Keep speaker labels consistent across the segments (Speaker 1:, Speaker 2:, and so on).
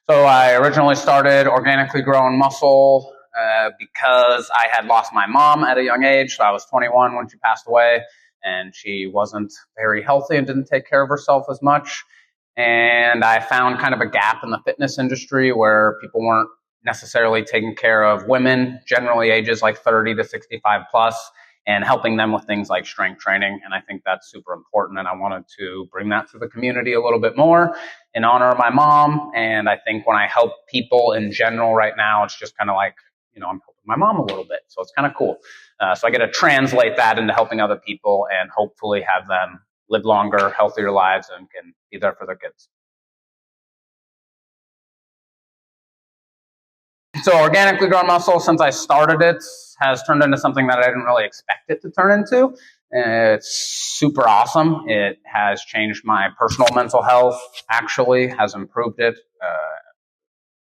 Speaker 1: So I originally started Organically Growing Muscle because I had lost my mom at a young age. So I was 21 when she passed away, and she wasn't very healthy and didn't take care of herself as much. And I found kind of a gap in the fitness industry where people weren't necessarily taking care of women, generally ages like 30 to 65 plus, and helping them with things like strength training. And I think that's super important. And I wanted to bring that to the community a little bit more in honor of my mom. And I think when I help people in general right now, it's just kind of like, I'm helping my mom a little bit. So it's kind of cool. So I get to translate that into helping other people and hopefully have them live longer, healthier lives, and can be there for their kids. So Organically Grown Muscle, since I started it, has turned into something that I didn't really expect it to turn into. It's super awesome. It has changed my personal mental health, actually, has improved it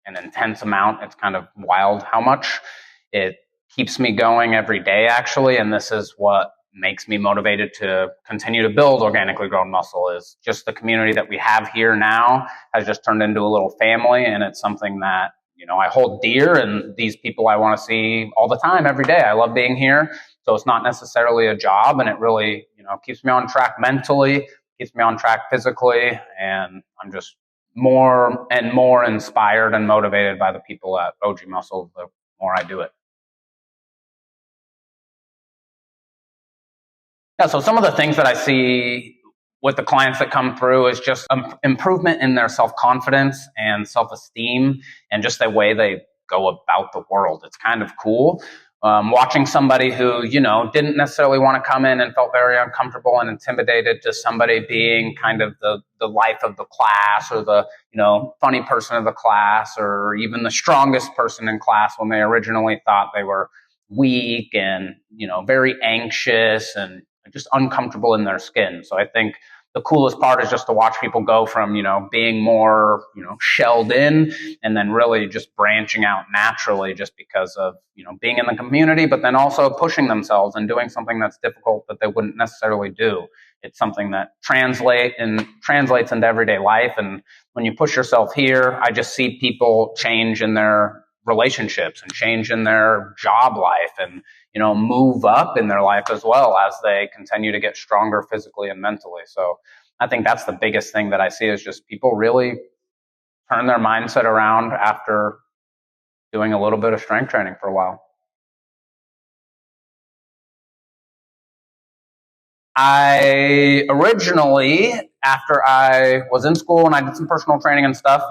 Speaker 1: an intense amount. It's kind of wild how much. It keeps me going every day, actually, and this is what makes me motivated to continue to build Organically Grown Muscle. Is just the community that we have here now has just turned into a little family, and it's something that I hold dear, and these people I want to see all the time, every day. I love being here. So it's not necessarily a job, and it really, keeps me on track mentally, keeps me on track physically, and I'm just more and more inspired and motivated by the people at OG Muscle the more I do it. Yeah, so some of the things that I see with the clients that come through is just improvement in their self-confidence and self-esteem and just the way they go about the world. It's kind of cool. Watching somebody who, didn't necessarily want to come in and felt very uncomfortable and intimidated, to somebody being kind of the life of the class, or the, funny person of the class, or even the strongest person in class when they originally thought they were weak and, very anxious and just uncomfortable in their skin. So I think the coolest part is just to watch people go from, being more, shelled in, and then really just branching out naturally just because of, being in the community, but then also pushing themselves and doing something that's difficult that they wouldn't necessarily do. It's something that translates into everyday life. And when you push yourself here, I just see people change in their relationships and change in their job life, and move up in their life as well as they continue to get stronger physically and mentally. So I think that's the biggest thing that I see, is just people really turn their mindset around after doing a little bit of strength training for a while. I originally, after I was in school and I did some personal training and stuff,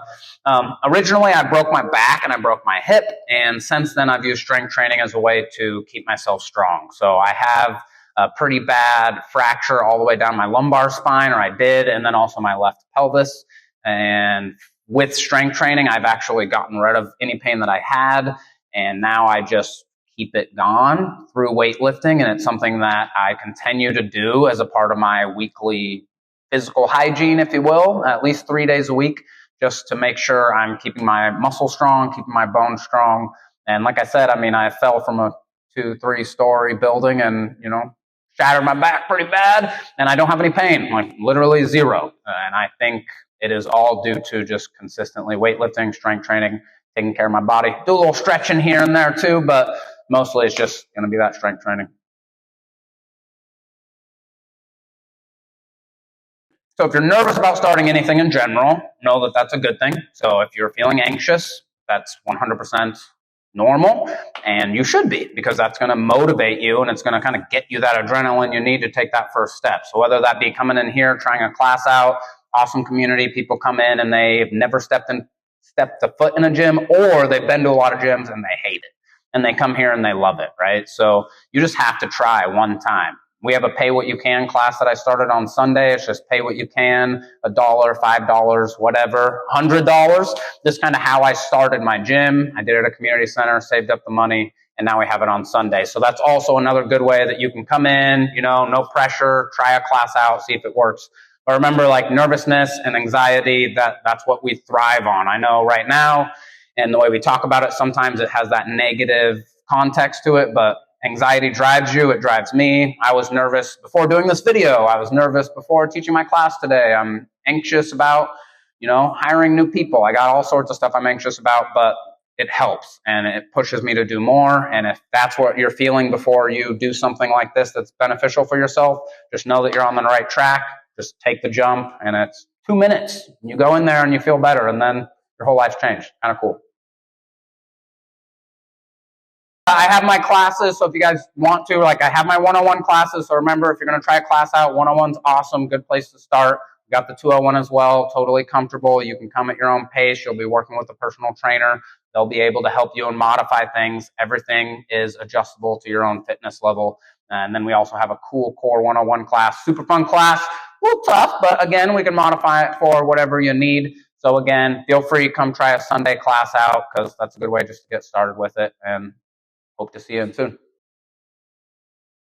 Speaker 1: originally I broke my back and I broke my hip. And since then I've used strength training as a way to keep myself strong. So I have a pretty bad fracture all the way down my lumbar spine, or I did, and then also my left pelvis. And with strength training, I've actually gotten rid of any pain that I had. And now I just keep it gone through weightlifting, and it's something that I continue to do as a part of my weekly physical hygiene, if you will, at least 3 days a week, just to make sure I'm keeping my muscle strong, keeping my bones strong. And like I said, I fell from a 2-3 story building and, shattered my back pretty bad, and I don't have any pain, like literally zero. And I think it is all due to just consistently weightlifting, strength training, taking care of my body. Do a little stretching here and there too, but mostly it's just going to be that strength training. So if you're nervous about starting anything in general, know that that's a good thing. So if you're feeling anxious, that's 100% normal, and you should be, because that's going to motivate you, and it's going to kind of get you that adrenaline you need to take that first step. So whether that be coming in here, trying a class out, awesome community, people come in and they've never stepped a foot in a gym, or they've been to a lot of gyms and they hate it, and they come here and they love it, right? So you just have to try one time. We have a pay what you can class that I started on Sunday. It's just pay what you can, $1, $5, whatever, $100. This is kind of how I started my gym. I did it at a community center, saved up the money, and now we have it on Sunday. So that's also another good way that you can come in, no pressure, try a class out, see if it works. But remember, like nervousness and anxiety, that's what we thrive on. I know right now, and the way we talk about it, sometimes it has that negative context to it, but anxiety drives you. It drives me. I was nervous before doing this video. I was nervous before teaching my class today. I'm anxious about hiring new people. I got all sorts of stuff I'm anxious about, but it helps and it pushes me to do more. And if that's what you're feeling before you do something like this that's beneficial for yourself, just know that you're on the right track. Just take the jump, and it's 2 minutes. You go in there and you feel better, and then your whole life's changed. Kind of cool. I have my classes, so if you guys want to, I have my one-on-one classes. So remember, if you're going to try a class out, one-on-one's awesome, good place to start. We got the 201 as well, totally comfortable. You can come at your own pace. You'll be working with a personal trainer. They'll be able to help you and modify things. Everything is adjustable to your own fitness level. And then we also have a cool core 101 class, super fun class, a little tough, but again, we can modify it for whatever you need. So again, feel free, come try a Sunday class out, because that's a good way just to get started with it. And hope to see you soon.